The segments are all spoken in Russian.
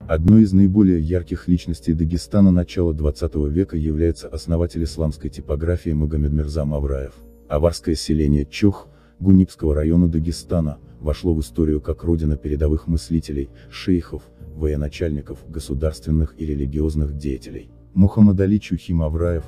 Одной из наиболее ярких личностей Дагестана начала 20 века является основатель исламской типографии Магомед Мирза Мавраев. Аварское селение Чох, Гунипского района Дагестана, вошло в историю как родина передовых мыслителей, шейхов, военачальников, государственных и религиозных деятелей. Мухаммад Али Чухи Мавраев,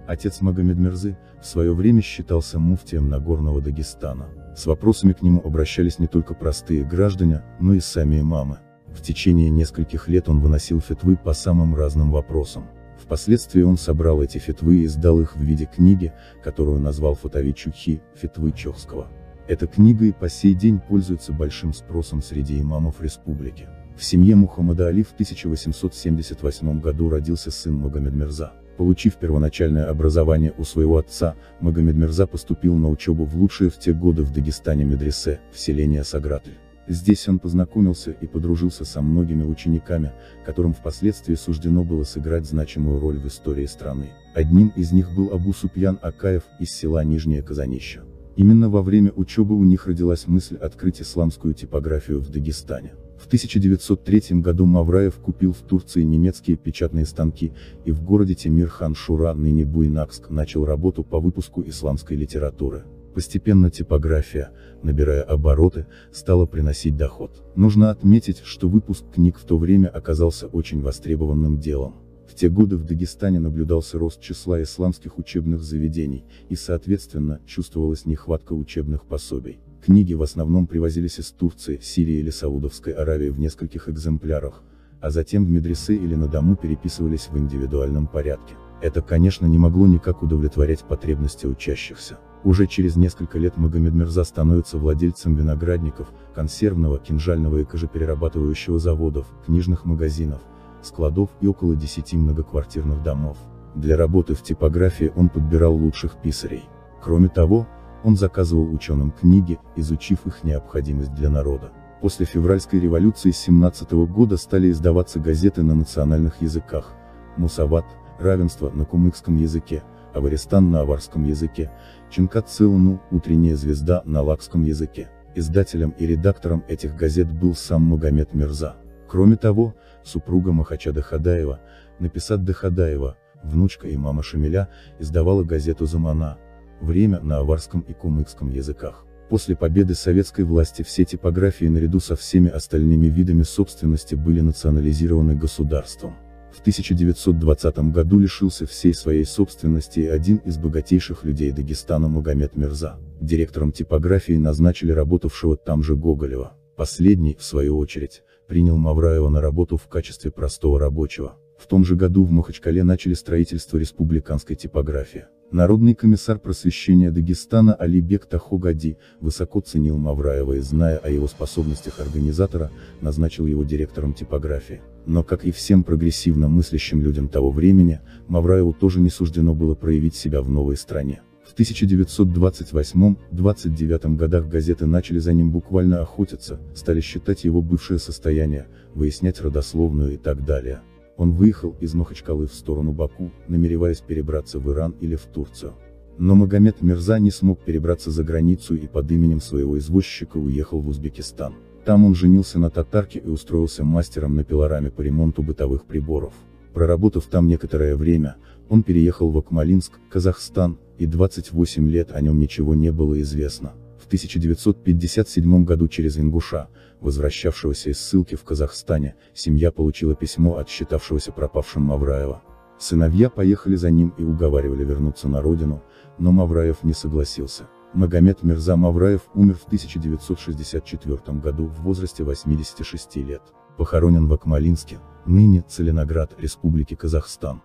отец Магомед Мирзы, в свое время считался муфтием Нагорного Дагестана. С вопросами к нему обращались не только простые граждане, но и сами имамы. В течение нескольких лет он выносил фетвы по самым разным вопросам. Впоследствии он собрал эти фетвы и издал их в виде книги, которую назвал Фатави Чухи, фетвы Чохского. Эта книга и по сей день пользуется большим спросом среди имамов республики. В семье Мухаммада Али в 1878 году родился сын Магомед Мирза. Получив первоначальное образование у своего отца, Магомед Мирза поступил на учебу в лучшее в те годы в Дагестане медресе, в селение Сагратль. Здесь он познакомился и подружился со многими учениками, которым впоследствии суждено было сыграть значимую роль в истории страны. Одним из них был Абу Супьян Акаев из села Нижнее Казанище. Именно во время учебы у них родилась мысль открыть исламскую типографию в Дагестане. В 1903 году Мавраев купил в Турции немецкие печатные станки и в городе Темир-хан-Шура, ныне Буйнакск, начал работу по выпуску исламской литературы. Постепенно типография, набирая обороты, стала приносить доход. Нужно отметить, что выпуск книг в то время оказался очень востребованным делом. В те годы в Дагестане наблюдался рост числа исламских учебных заведений, и соответственно, чувствовалась нехватка учебных пособий. Книги в основном привозились из Турции, Сирии или Саудовской Аравии в нескольких экземплярах, а затем в медресе или на дому переписывались в индивидуальном порядке. Это, конечно, не могло никак удовлетворять потребности учащихся. Уже через несколько лет Магомед Мирза становится владельцем виноградников, консервного, кинжального и кожеперерабатывающего заводов, книжных магазинов, складов и около 10 многоквартирных домов. Для работы в типографии он подбирал лучших писарей. Кроме того, он заказывал ученым книги, изучив их необходимость для народа. После февральской революции 17 года стали издаваться газеты на национальных языках: Мусават, равенство, на кумыкском языке, Аваристан на аварском языке, Чинкат Цилну, утренняя звезда, на лакском языке. Издателем и редактором этих газет был сам Магомед Мирза. Кроме того, супруга Махача Дахадаева, Написат Дахадаева, внучка имама Шамиля, издавала газету «Замана», «Время» на аварском и кумыкском языках. После победы советской власти все типографии наряду со всеми остальными видами собственности были национализированы государством. В 1920 году лишился всей своей собственности и один из богатейших людей Дагестана Магомед Мирза. Директором типографии назначили работавшего там же Гоголева. Последний, в свою очередь, принял Мавраева на работу в качестве простого рабочего. В том же году в Махачкале начали строительство республиканской типографии. Народный комиссар просвещения Дагестана Алибек Тахогади высоко ценил Мавраева и, зная о его способностях организатора, назначил его директором типографии. Но, как и всем прогрессивно мыслящим людям того времени, Мавраеву тоже не суждено было проявить себя в новой стране. В 1928-29 годах газеты начали за ним буквально охотиться, стали считать его бывшее состояние, выяснять родословную и так далее. Он выехал из Махачкалы в сторону Баку, намереваясь перебраться в Иран или в Турцию. Но Магомед Мирза не смог перебраться за границу и под именем своего извозчика уехал в Узбекистан. Там он женился на татарке и устроился мастером на пилораме по ремонту бытовых приборов. Проработав там некоторое время, он переехал в Акмолинск, Казахстан, и 28 лет о нем ничего не было известно. В 1957 году через ингуша, возвращавшегося из ссылки в Казахстане, семья получила письмо от считавшегося пропавшим Мавраева. Сыновья поехали за ним и уговаривали вернуться на родину, но Мавраев не согласился. Магомед Мирза Мавраев умер в 1964 году в возрасте 86 лет. Похоронен в Акмолинске, ныне Целиноград, Республики Казахстан.